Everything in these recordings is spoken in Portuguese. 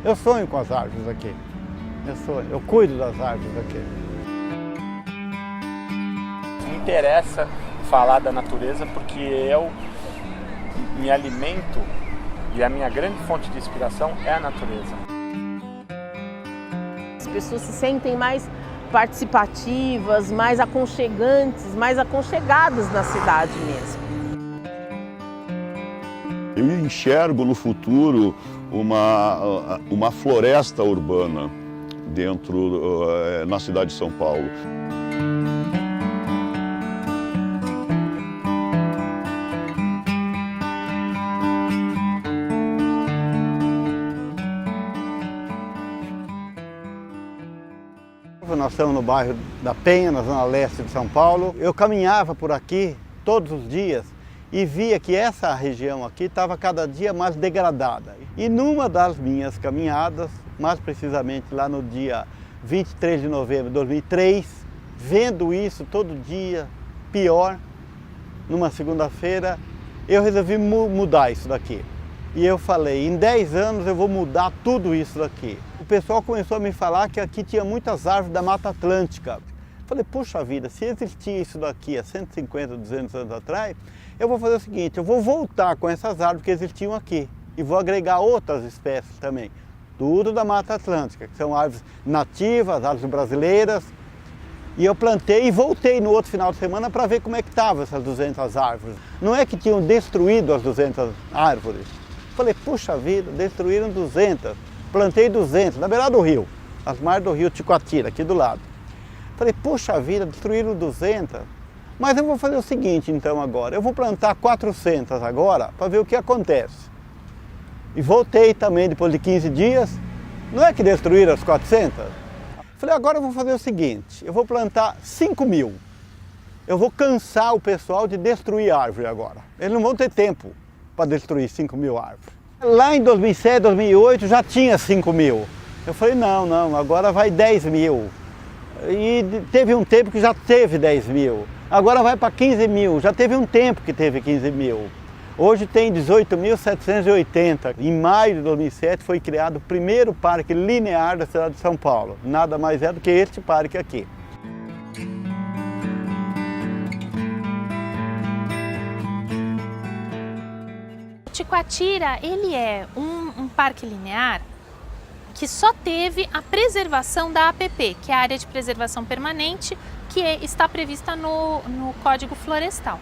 Eu sonho com as árvores aqui. Eu cuido das árvores aqui. Me interessa falar da natureza porque eu me alimento e a minha grande fonte de inspiração é a natureza. As pessoas se sentem mais participativas, mais aconchegantes, mais aconchegadas na cidade mesmo. Eu enxergo no futuro uma floresta urbana na cidade de São Paulo. Nós estamos no bairro da Penha, na zona leste de São Paulo. Eu caminhava por aqui todos os dias e via que essa região aqui estava cada dia mais degradada. E numa das minhas caminhadas, mais precisamente lá no dia 23 de novembro de 2003, vendo isso todo dia, pior, numa segunda-feira, eu resolvi mudar isso daqui. E eu falei, em 10 anos eu vou mudar tudo isso daqui. O pessoal começou a me falar que aqui tinha muitas árvores da Mata Atlântica. Falei, puxa vida, se existia isso daqui há 150, 200 anos atrás, eu vou fazer o seguinte, eu vou voltar com essas árvores que existiam aqui e vou agregar outras espécies também. Tudo da Mata Atlântica, que são árvores nativas, árvores brasileiras. E eu plantei e voltei no outro final de semana para ver como é que estavam essas 200 árvores. Não é que tinham destruído as 200 árvores. Falei, puxa vida, destruíram 200. Plantei 200, na beirada do rio, as margens do rio Ticoatira, aqui do lado. Falei, puxa vida, destruíram 200. Mas eu vou fazer o seguinte então agora, eu vou plantar 400 agora para ver o que acontece. E voltei também depois de 15 dias, não é que destruíram as 400? Falei, agora eu vou fazer o seguinte, eu vou plantar 5.000. Eu vou cansar o pessoal de destruir árvore agora. Eles não vão ter tempo para destruir 5.000 árvores. Lá em 2007, 2008 já tinha 5.000. Eu falei, não, agora vai 10.000. E teve um tempo que já teve 10.000. Agora vai para 15.000. Já teve um tempo que teve 15.000. Hoje tem 18.780. Em maio de 2007 foi criado o primeiro parque linear da cidade de São Paulo. Nada mais é do que este parque aqui. Ticoatira, ele é um parque linear que só teve a preservação da APP, que é a Área de Preservação Permanente, que está prevista no Código Florestal.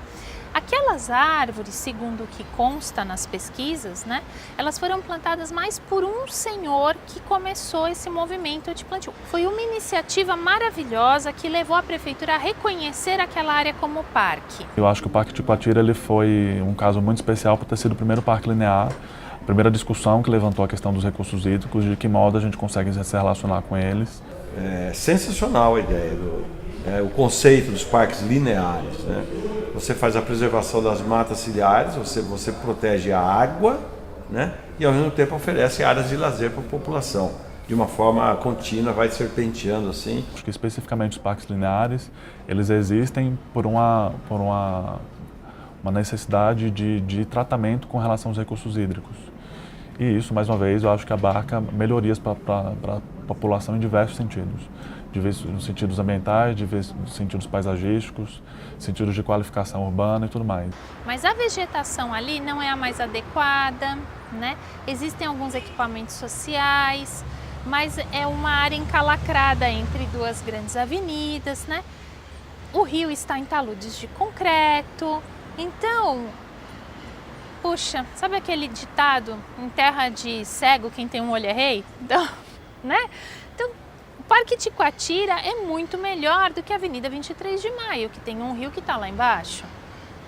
Aquelas árvores, segundo o que consta nas pesquisas, né, elas foram plantadas mais por um senhor que começou esse movimento de plantio. Foi uma iniciativa maravilhosa que levou a prefeitura a reconhecer aquela área como parque. Eu acho que o Parque Ticoatira ele foi um caso muito especial por ter sido o primeiro parque linear, a primeira discussão que levantou a questão dos recursos hídricos, de que modo a gente consegue se relacionar com eles. É sensacional a ideia, o conceito dos parques lineares, né? Você faz a preservação das matas ciliares, você protege a água, né? E ao mesmo tempo oferece áreas de lazer para a população. De uma forma contínua, vai serpenteando assim. Acho que especificamente os parques lineares, eles existem por uma necessidade de tratamento com relação aos recursos hídricos. E isso, mais uma vez, eu acho que abarca melhorias para a população em diversos sentidos. Nos sentidos ambientais, nos sentidos paisagísticos, sentidos de qualificação urbana e tudo mais. Mas a vegetação ali não é a mais adequada, né? Existem alguns equipamentos sociais, mas é uma área encalacrada entre duas grandes avenidas, né? O rio está em taludes de concreto, então, puxa, sabe aquele ditado, em terra de cego quem tem um olho é rei? Então, né? Então, o Parque Ticoatira é muito melhor do que a Avenida 23 de Maio, que tem um rio que está lá embaixo.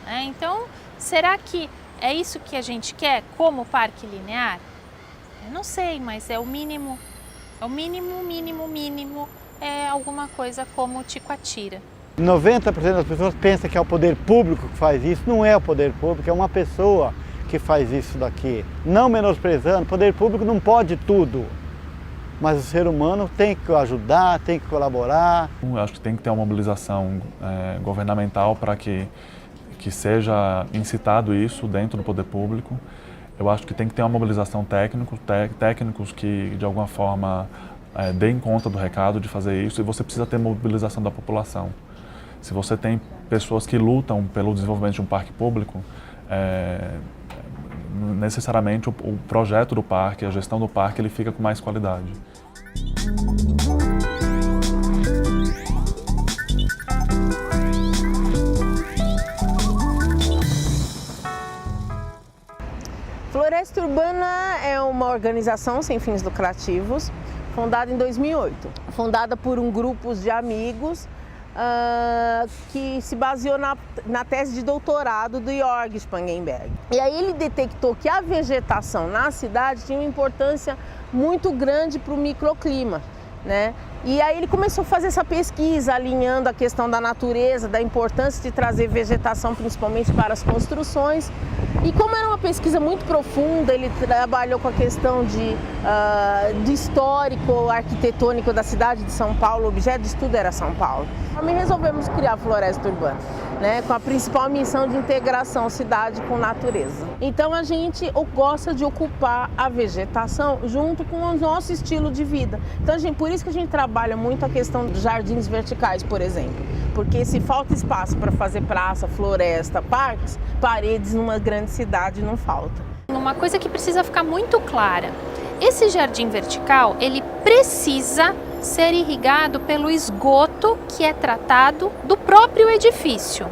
Né? Então, será que é isso que a gente quer como parque linear? Eu não sei, mas é o mínimo, mínimo, é alguma coisa como Ticoatira. 90% das pessoas pensam que é o poder público que faz isso. Não é o poder público, é uma pessoa que faz isso daqui. Não menosprezando, o poder público não pode tudo. Mas o ser humano tem que ajudar, tem que colaborar. Eu acho que tem que ter uma mobilização governamental para que seja incitado isso dentro do poder público. Eu acho que tem que ter uma mobilização técnicos que de alguma forma deem conta do recado de fazer isso, e você precisa ter mobilização da população. Se você tem pessoas que lutam pelo desenvolvimento de um parque público, necessariamente o projeto do parque, a gestão do parque, ele fica com mais qualidade. Floresta Urbana é uma organização sem fins lucrativos, fundada em 2008. Fundada por um grupo de amigos que se baseou na tese de doutorado do Jörg Spangenberg. E aí ele detectou que a vegetação na cidade tinha uma importância muito grande para o microclima, né? E aí ele começou a fazer essa pesquisa, alinhando a questão da natureza, da importância de trazer vegetação principalmente para as construções. E como era uma pesquisa muito profunda, ele trabalhou com a questão do histórico arquitetônico da cidade de São Paulo, o objeto de estudo era São Paulo. Também resolvemos criar a Floresta Urbana, né, com a principal missão de integração cidade com natureza. Então a gente gosta de ocupar a vegetação junto com o nosso estilo de vida. Então por isso que a gente trabalha muito a questão dos jardins verticais, por exemplo. Porque se falta espaço para fazer praça, floresta, parques, paredes numa grande cidade não falta. Uma coisa que precisa ficar muito clara, esse jardim vertical, ele precisa ser irrigado pelo esgoto que é tratado do próprio edifício.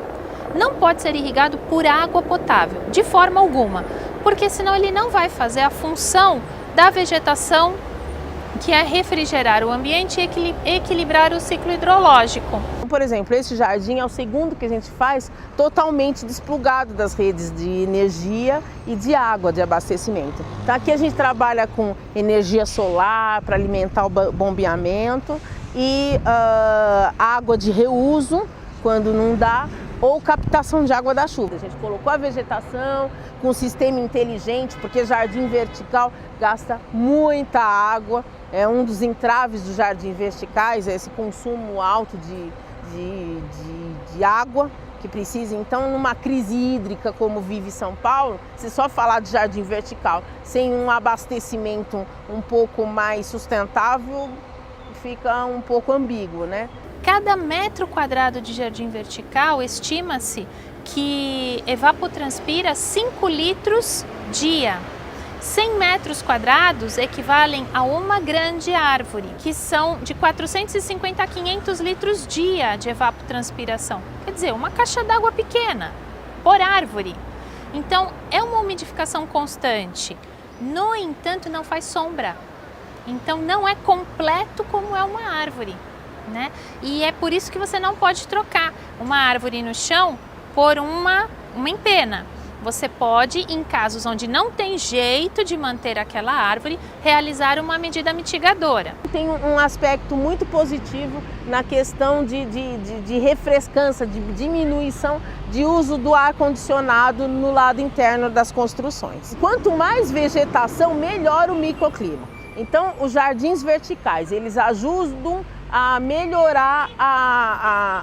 Não pode ser irrigado por água potável, de forma alguma, porque senão ele não vai fazer a função da vegetação, que é refrigerar o ambiente e equilibrar o ciclo hidrológico. Por exemplo, esse jardim é o segundo que a gente faz totalmente desplugado das redes de energia e de água de abastecimento. Então aqui a gente trabalha com energia solar para alimentar o bombeamento e água de reuso quando não dá, ou captação de água da chuva. A gente colocou a vegetação com um sistema inteligente, porque jardim vertical gasta muita água. É um dos entraves dos jardins verticais, é esse consumo alto de água que precisa. Então, numa crise hídrica como vive São Paulo, se só falar de jardim vertical sem um abastecimento um pouco mais sustentável, fica um pouco ambíguo, né? Cada metro quadrado de jardim vertical, estima-se que evapotranspira 5 litros dia. 100 metros quadrados equivalem a uma grande árvore, que são de 450 a 500 litros dia de evapotranspiração. Quer dizer, uma caixa d'água pequena por árvore. Então, é uma umidificação constante. No entanto, não faz sombra. Então, não é completo como é uma árvore, né? E é por isso que você não pode trocar uma árvore no chão por uma empena. Você pode, em casos onde não tem jeito de manter aquela árvore, realizar uma medida mitigadora. Tem um aspecto muito positivo na questão de refrescância, de diminuição de uso do ar-condicionado no lado interno das construções. Quanto mais vegetação, melhor o microclima. Então, os jardins verticais, eles ajudam a melhorar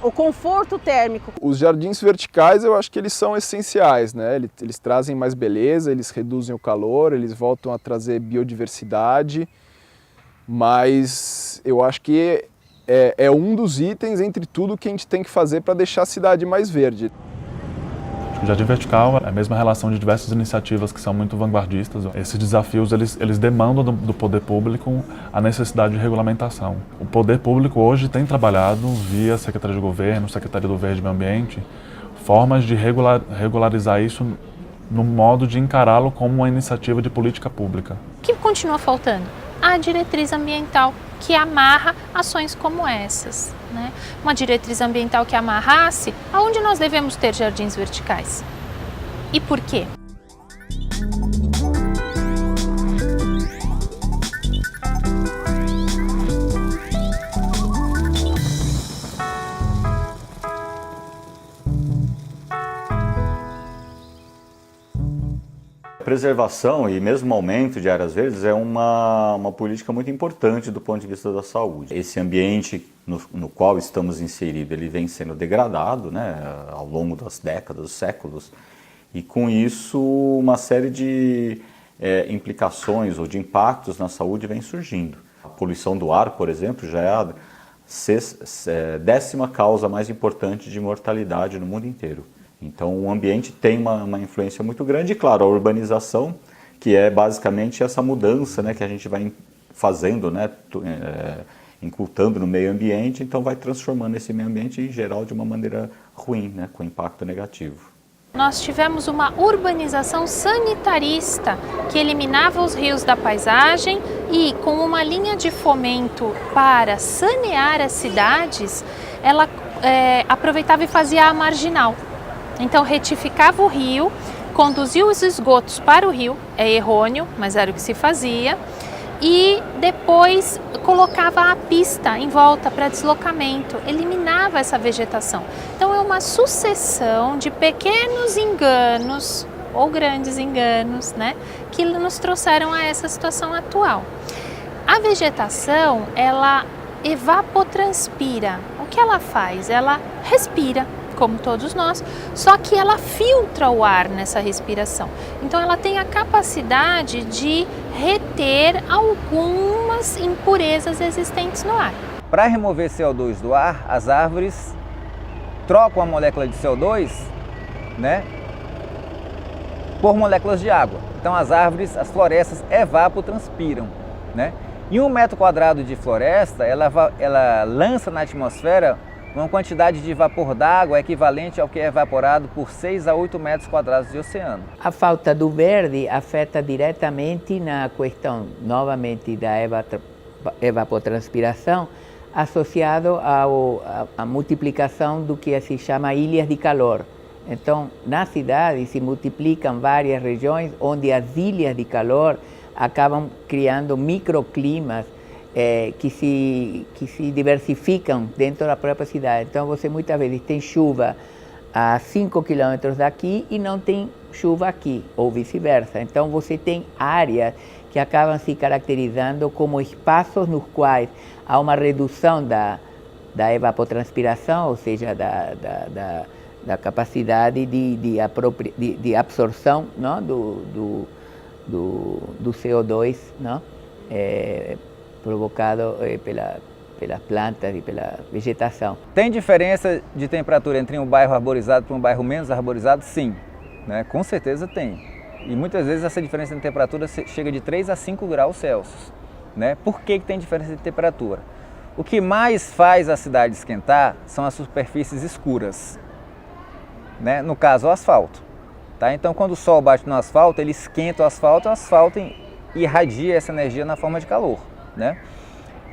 o conforto térmico. Os jardins verticais, eu acho que eles são essenciais, né? Eles trazem mais beleza, eles reduzem o calor, eles voltam a trazer biodiversidade, mas eu acho que é um dos itens entre tudo que a gente tem que fazer para deixar a cidade mais verde. O Jardim Vertical é a mesma relação de diversas iniciativas que são muito vanguardistas. Esses desafios, eles demandam do poder público a necessidade de regulamentação. O poder público hoje tem trabalhado, via Secretaria de Governo, Secretaria do Verde e Meio Ambiente, formas de regularizar isso no modo de encará-lo como uma iniciativa de política pública. O que continua faltando? A diretriz ambiental, que amarra ações como essas, né? Uma diretriz ambiental que amarrasse aonde nós devemos ter jardins verticais. E por quê? Preservação e mesmo aumento de áreas verdes é uma política muito importante do ponto de vista da saúde. Esse ambiente no qual estamos inseridos, ele vem sendo degradado, né, ao longo das décadas, dos séculos, e com isso uma série de implicações ou de impactos na saúde vêm surgindo. A poluição do ar, por exemplo, já é a 10ª causa mais importante de mortalidade no mundo inteiro. Então o ambiente tem uma influência muito grande e, claro, a urbanização, que é basicamente essa mudança, né, que a gente vai fazendo, né, incultando no meio ambiente, então vai transformando esse meio ambiente em geral de uma maneira ruim, né, com impacto negativo. Nós tivemos uma urbanização sanitarista que eliminava os rios da paisagem e, com uma linha de fomento para sanear as cidades, ela aproveitava e fazia a marginal. Então retificava o rio, conduzia os esgotos para o rio, é errôneo, mas era o que se fazia, e depois colocava a pista em volta para deslocamento, eliminava essa vegetação. Então é uma sucessão de pequenos enganos ou grandes enganos, né, que nos trouxeram a essa situação atual. A vegetação, ela evapotranspira. O que ela faz? Ela respira, como todos nós, só que ela filtra o ar nessa respiração. Então ela tem a capacidade de reter algumas impurezas existentes no ar. Para remover CO2 do ar, as árvores trocam a molécula de CO2, né, por moléculas de água. Então as árvores, as florestas evapotranspiram, né? E 1 metro quadrado de floresta, ela lança na atmosfera uma quantidade de vapor d'água equivalente ao que é evaporado por 6 a 8 metros quadrados de oceano. A falta do verde afeta diretamente na questão, novamente, da evapotranspiração, associado à multiplicação do que se chama ilhas de calor. Então, na cidade se multiplicam várias regiões onde as ilhas de calor acabam criando microclimas que se diversificam dentro da própria cidade. Então você muitas vezes tem chuva a 5 quilômetros daqui e não tem chuva aqui, ou vice-versa. Então você tem áreas que acabam se caracterizando como espaços nos quais há uma redução da evapotranspiração, ou seja, da capacidade de absorção, não, do CO2, não? Provocado pelas plantas e pela vegetação. Tem diferença de temperatura entre um bairro arborizado para um bairro menos arborizado? Sim, né? Com certeza tem. E muitas vezes essa diferença de temperatura chega de 3 a 5 graus Celsius. Né? Por que tem diferença de temperatura? O que mais faz a cidade esquentar são as superfícies escuras, né? No caso, o asfalto. Tá? Então, quando o sol bate no asfalto, ele esquenta o asfalto irradia essa energia na forma de calor. Né?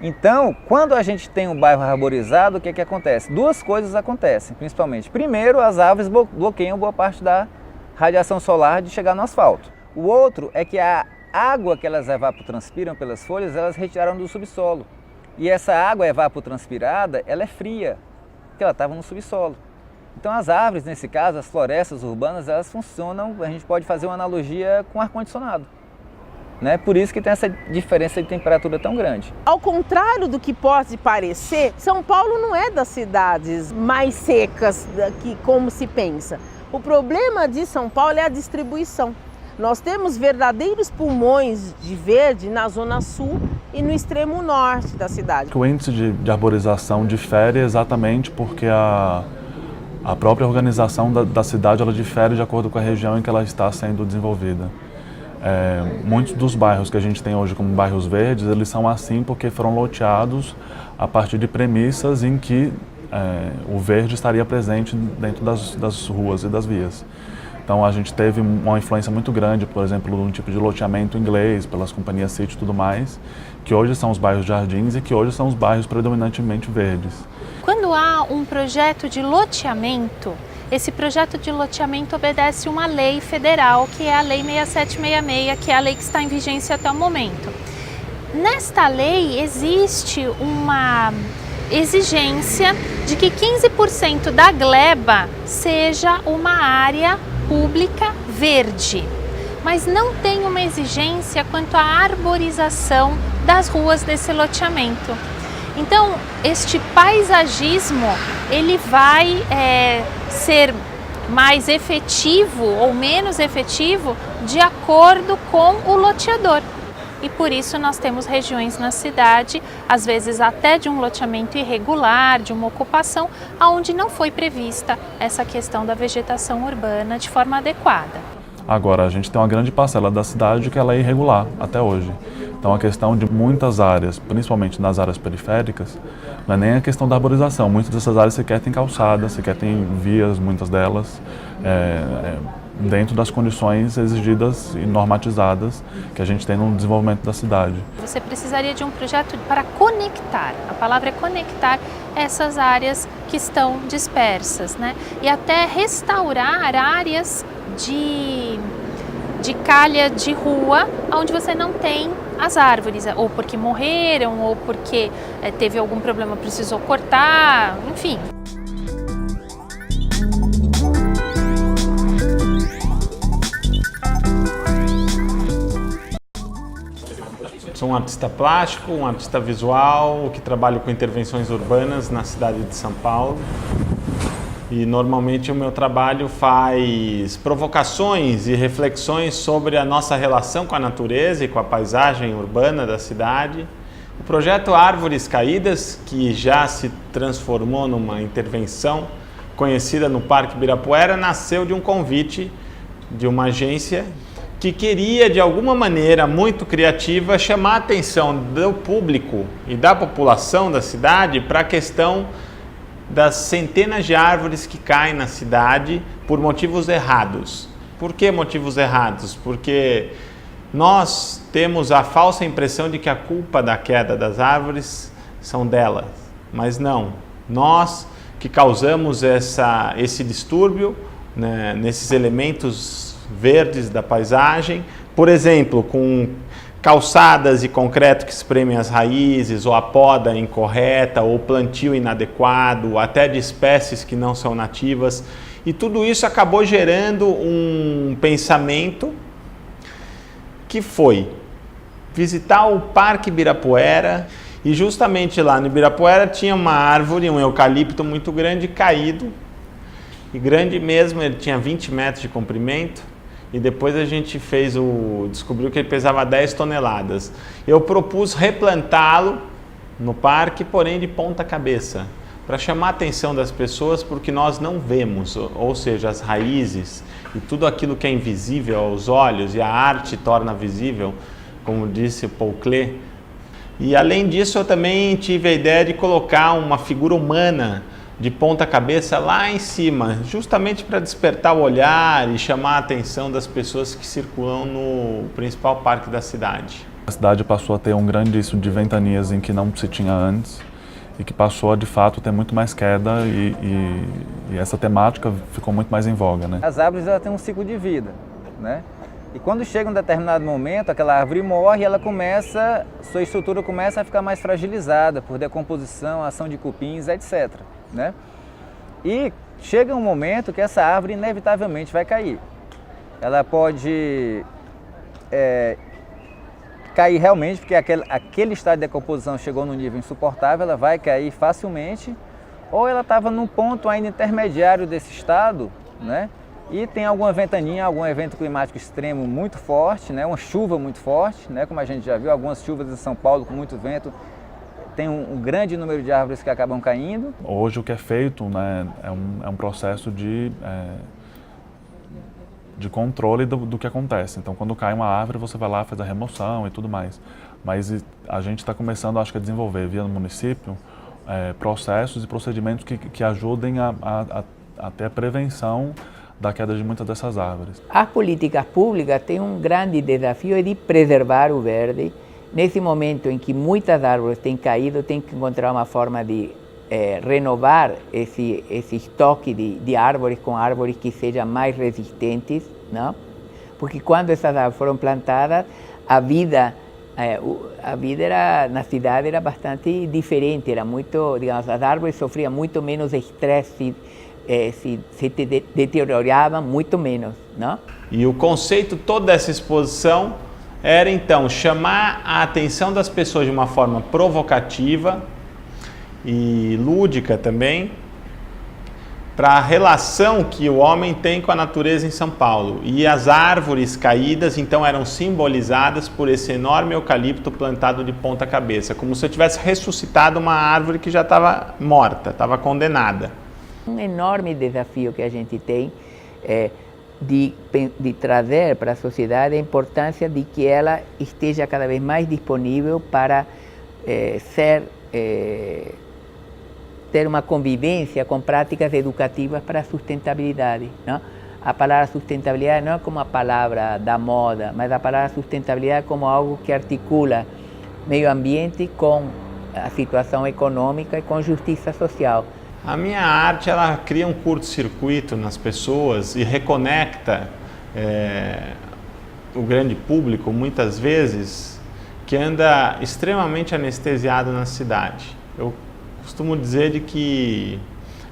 Então, quando a gente tem um bairro arborizado, o que acontece? Duas coisas acontecem, principalmente. Primeiro, as árvores bloqueiam boa parte da radiação solar de chegar no asfalto. O outro é que a água que elas evapotranspiram pelas folhas, elas retiraram do subsolo. E essa água evapotranspirada, ela é fria, porque ela estava no subsolo. Então as árvores, nesse caso, as florestas urbanas, elas funcionam, a gente pode fazer uma analogia com ar-condicionado. Né? Por isso que tem essa diferença de temperatura tão grande. Ao contrário do que pode parecer, São Paulo não é das cidades mais secas como se pensa. O problema de São Paulo é a distribuição. Nós temos verdadeiros pulmões de verde na zona sul e no extremo norte da cidade. O índice de arborização difere exatamente porque a própria organização da cidade ela difere de acordo com a região em que ela está sendo desenvolvida. Muitos dos bairros que a gente tem hoje como bairros verdes, eles são assim porque foram loteados a partir de premissas em que o verde estaria presente dentro das ruas e das vias. Então a gente teve uma influência muito grande, por exemplo, num tipo de loteamento inglês, pelas companhias sítio e tudo mais, que hoje são os bairros jardins e que hoje são os bairros predominantemente verdes. Quando há um projeto de loteamento, esse projeto de loteamento obedece uma lei federal, que é a Lei 6766, que é a lei que está em vigência até o momento. Nesta lei existe uma exigência de que 15% da gleba seja uma área pública verde, mas não tem uma exigência quanto à arborização das ruas desse loteamento. Então, este paisagismo, ele vai ser mais efetivo ou menos efetivo de acordo com o loteador. E por isso nós temos regiões na cidade, às vezes até de um loteamento irregular, de uma ocupação, onde não foi prevista essa questão da vegetação urbana de forma adequada. Agora, a gente tem uma grande parcela da cidade que ela é irregular até hoje. Então a questão de muitas áreas, principalmente nas áreas periféricas, não é nem a questão da arborização. Muitas dessas áreas sequer têm calçadas, sequer têm vias, muitas delas, dentro das condições exigidas e normatizadas que a gente tem no desenvolvimento da cidade. Você precisaria de um projeto para conectar, a palavra é conectar essas áreas que estão dispersas, né? E até restaurar áreas de calha de rua, onde você não tem as árvores, ou porque morreram, ou porque teve algum problema, precisou cortar, enfim. Sou um artista plástico, um artista visual, que trabalho com intervenções urbanas na cidade de São Paulo. E normalmente o meu trabalho faz provocações e reflexões sobre a nossa relação com a natureza e com a paisagem urbana da cidade. O projeto Árvores Caídas, que já se transformou numa intervenção conhecida no Parque Ibirapuera, nasceu de um convite de uma agência que queria, de alguma maneira muito criativa, chamar a atenção do público e da população da cidade para a questão das centenas de árvores que caem na cidade por motivos errados. Por que motivos errados? Porque nós temos a falsa impressão de que a culpa da queda das árvores são delas, mas não. Nós que causamos esse distúrbio, né, nesses elementos verdes da paisagem, por exemplo, com calçadas e concreto que espremem as raízes, ou a poda incorreta, ou plantio inadequado, até de espécies que não são nativas. E tudo isso acabou gerando um pensamento que foi visitar o Parque Ibirapuera, e justamente lá no Ibirapuera tinha uma árvore, um eucalipto muito grande, caído, e grande mesmo, ele tinha 20 metros de comprimento, e depois a gente descobriu que ele pesava 10 toneladas. Eu propus replantá-lo no parque, porém de ponta cabeça, para chamar a atenção das pessoas, porque nós não vemos, ou seja, as raízes e tudo aquilo que é invisível aos olhos, e a arte torna visível, como disse Paul Klee. E além disso, eu também tive a ideia de colocar uma figura humana de ponta cabeça lá em cima, justamente para despertar o olhar e chamar a atenção das pessoas que circulam no principal parque da cidade. A cidade passou a ter um grande índice de ventanias em que não se tinha antes, e que passou a, de fato, ter muito mais queda, e essa temática ficou muito mais em voga, né? As árvores, elas têm um ciclo de vida, né? E quando chega um determinado momento, aquela árvore morre, sua estrutura começa a ficar mais fragilizada por decomposição, ação de cupins, etc., né? E chega um momento que essa árvore inevitavelmente vai cair. Ela pode cair realmente, porque aquele estado de decomposição chegou num nível insuportável, ela vai cair facilmente, ou ela estava num ponto ainda intermediário desse estado, né? E tem alguma ventania, algum evento climático extremo muito forte, né? Uma chuva muito forte, né? Como a gente já viu, algumas chuvas em São Paulo com muito vento, tem um grande número de árvores que acabam caindo. Hoje o que é feito, né, é um processo de controle do que acontece. Então, quando cai uma árvore, você vai lá, faz a remoção e tudo mais. Mas a gente está começando, acho que, a desenvolver, via no município, processos e procedimentos que ajudem a ter a prevenção da queda de muitas dessas árvores. As políticas públicas têm um grande desafio de preservar o verde. Nesse momento em que muitas árvores têm caído, tem que encontrar uma forma de renovar esse estoque de árvores com árvores que sejam mais resistentes, não? Porque quando essas árvores foram plantadas, a vida na cidade era bastante diferente, era muito, digamos, as árvores sofriam muito menos estresse, se deterioravam muito menos, não? E o conceito todo dessa exposição era, então, chamar a atenção das pessoas de uma forma provocativa e lúdica também, para a relação que o homem tem com a natureza em São Paulo. E as árvores caídas, então, eram simbolizadas por esse enorme eucalipto plantado de ponta cabeça, como se eu tivesse ressuscitado uma árvore que já estava morta, estava condenada. Um enorme desafio que a gente tem é de trazer para a sociedade a importância de que ela esteja cada vez mais disponível para ter uma convivência com práticas educativas para a sustentabilidade, não? A palavra sustentabilidade não é como a palavra da moda, mas a palavra sustentabilidade como algo que articula meio ambiente com a situação econômica e com justiça social. A minha arte, ela cria um curto-circuito nas pessoas e reconecta o grande público, muitas vezes, que anda extremamente anestesiado na cidade. Eu costumo dizer de que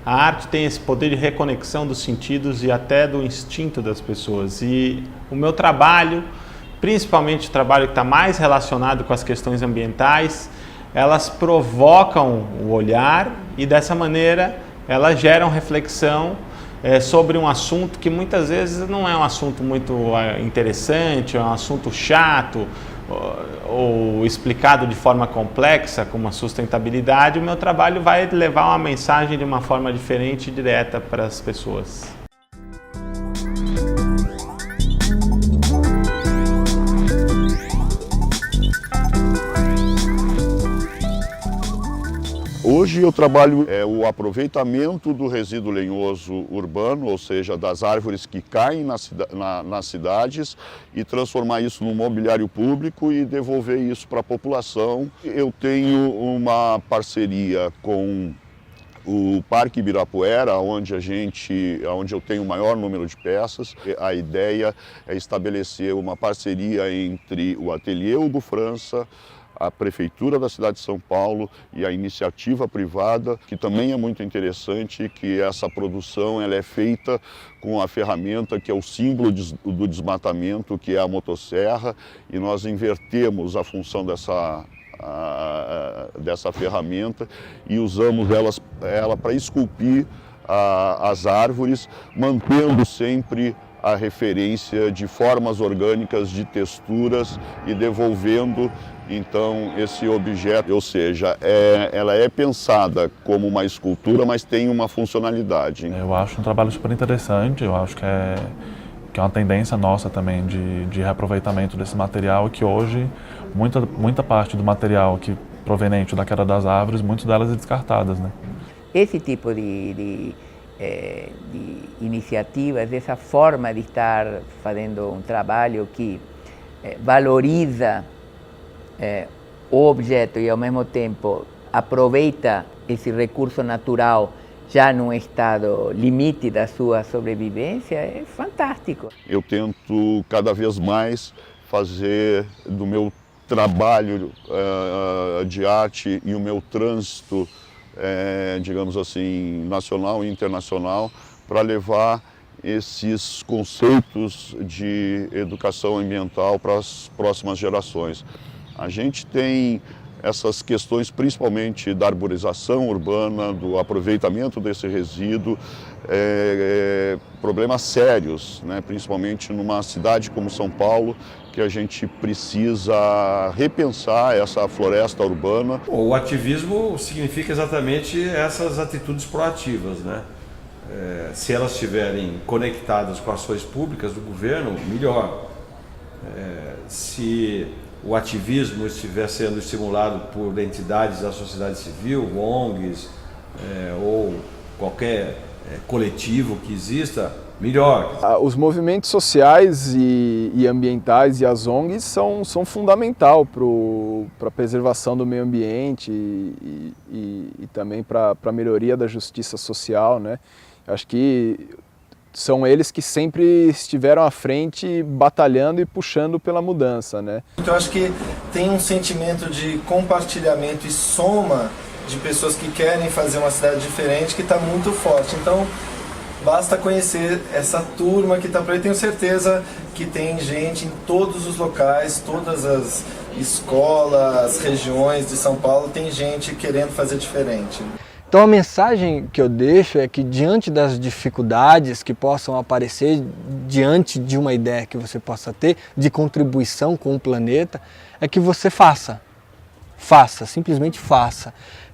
a arte tem esse poder de reconexão dos sentidos e até do instinto das pessoas. E o meu trabalho, principalmente o trabalho que está mais relacionado com as questões ambientais, elas provocam o olhar e dessa maneira elas geram reflexão sobre um assunto que muitas vezes não é um assunto muito interessante, é um assunto chato ou explicado de forma complexa, como a sustentabilidade. O meu trabalho vai levar uma mensagem de uma forma diferente e direta para as pessoas. Hoje eu trabalho o aproveitamento do resíduo lenhoso urbano, ou seja, das árvores que caem nas cidades, e transformar isso num mobiliário público e devolver isso para a população. Eu tenho uma parceria com o Parque Ibirapuera, onde eu tenho o maior número de peças. A ideia é estabelecer uma parceria entre o Ateliê Hugo França, a Prefeitura da cidade de São Paulo e a iniciativa privada, que também é muito interessante, que essa produção ela é feita com a ferramenta que é o símbolo do desmatamento, que é a motosserra, e nós invertemos a função dessa ferramenta e usamos ela para esculpir as árvores, mantendo sempre a referência de formas orgânicas, de texturas e devolvendo então esse objeto, ou seja, ela é pensada como uma escultura, mas tem uma funcionalidade. Eu acho um trabalho super interessante, eu acho que é uma tendência nossa também de reaproveitamento desse material, que hoje muita parte do material que proveniente da queda das árvores, muitas delas é descartadas, né? Esse tipo de iniciativas, essa forma de estar fazendo um trabalho que valoriza o objeto e ao mesmo tempo aproveita esse recurso natural já num estado limite da sua sobrevivência, é fantástico. Eu tento cada vez mais fazer do meu trabalho de arte e o meu trânsito, digamos assim, nacional e internacional, para levar esses conceitos de educação ambiental para as próximas gerações. A gente tem essas questões principalmente da arborização urbana, do aproveitamento desse resíduo, problemas sérios, né? Principalmente numa cidade como São Paulo, que a gente precisa repensar essa floresta urbana. O ativismo significa exatamente essas atitudes proativas, né? Se elas estiverem conectadas com ações públicas do governo, melhor. Se o ativismo estiver sendo estimulado por entidades da sociedade civil, ONGs, ou qualquer coletivo que exista, melhor. Os movimentos sociais e ambientais e as ONGs são fundamental para a preservação do meio ambiente e também para a melhoria da justiça social, né? Acho que são eles que sempre estiveram à frente, batalhando e puxando pela mudança, né? Eu acho que tem um sentimento de compartilhamento e soma de pessoas que querem fazer uma cidade diferente que está muito forte. Então, basta conhecer essa turma que está por aí. Tenho certeza que tem gente em todos os locais, todas as escolas, regiões de São Paulo, tem gente querendo fazer diferente. Então a mensagem que eu deixo é que diante das dificuldades que possam aparecer, diante de uma ideia que você possa ter de contribuição com o planeta, é que você faça, simplesmente faça.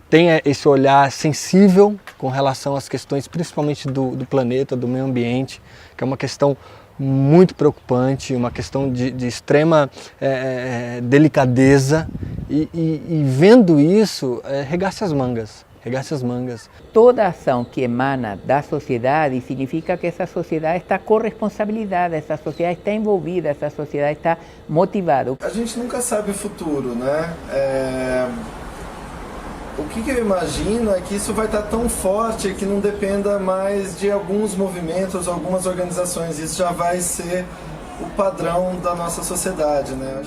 Tenha esse olhar sensível com relação às questões principalmente do planeta, do meio ambiente, que é uma questão muito preocupante, uma questão de extrema delicadeza e vendo isso, regace as mangas. Regace as mangas. Toda ação que emana da sociedade significa que essa sociedade está corresponsabilizada, essa sociedade está envolvida, essa sociedade está motivada. A gente nunca sabe o futuro, né? O que eu imagino é que isso vai estar tão forte que não dependa mais de alguns movimentos, algumas organizações. Isso já vai ser o padrão da nossa sociedade, né?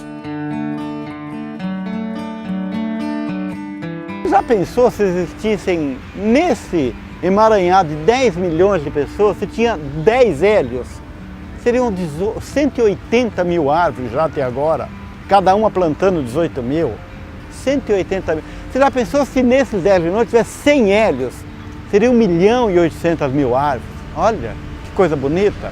Já pensou se existissem nesse emaranhado de 10 milhões de pessoas, se tinha 10 hélios? Seriam 180 mil árvores já até agora, cada uma plantando 18 mil. 180 mil. Você já pensou se nesses 10 milhões tivesse 100 hélios? Seria 1.800.000 árvores. Olha, que coisa bonita.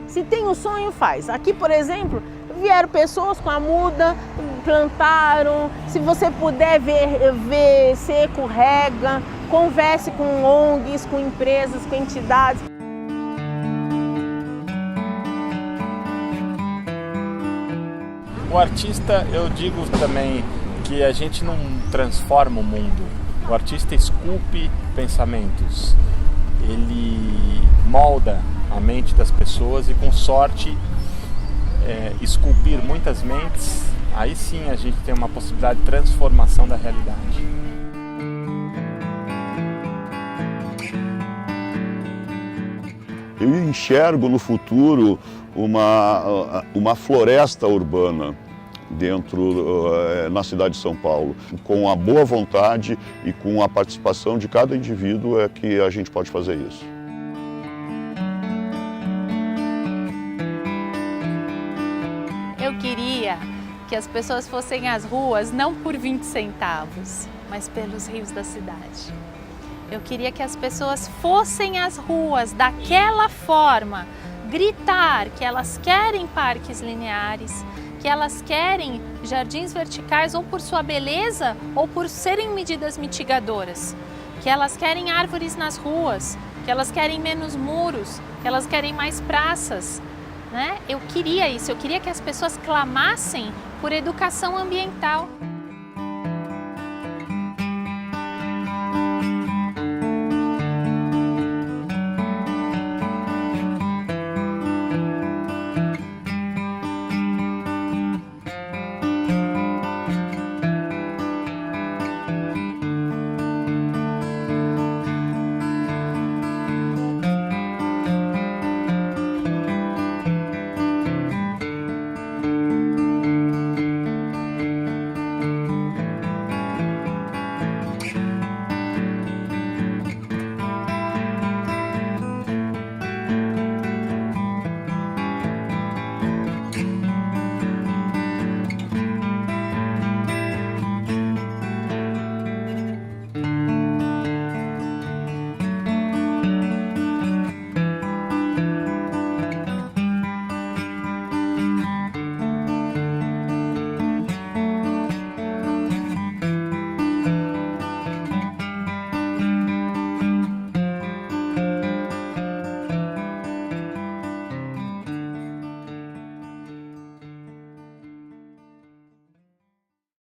Se tem um sonho, faz. Aqui, por exemplo, vieram pessoas com a muda, plantaram. Se você puder ver seco, rega, converse com ONGs, com empresas, com entidades. O artista, eu digo também que a gente não transforma o mundo. O artista esculpe pensamentos. Ele molda a mente das pessoas e, com sorte, esculpir muitas mentes, aí sim a gente tem uma possibilidade de transformação da realidade. Eu enxergo no futuro uma floresta urbana na cidade de São Paulo. Com a boa vontade e com a participação de cada indivíduo é que a gente pode fazer isso. Eu queria que as pessoas fossem às ruas não por 20 centavos, mas pelos rios da cidade. Eu queria que as pessoas fossem às ruas daquela forma, gritar que elas querem parques lineares, que elas querem jardins verticais ou por sua beleza ou por serem medidas mitigadoras, que elas querem árvores nas ruas, que elas querem menos muros, que elas querem mais praças. Né? Eu queria isso, eu queria que as pessoas clamassem por educação ambiental.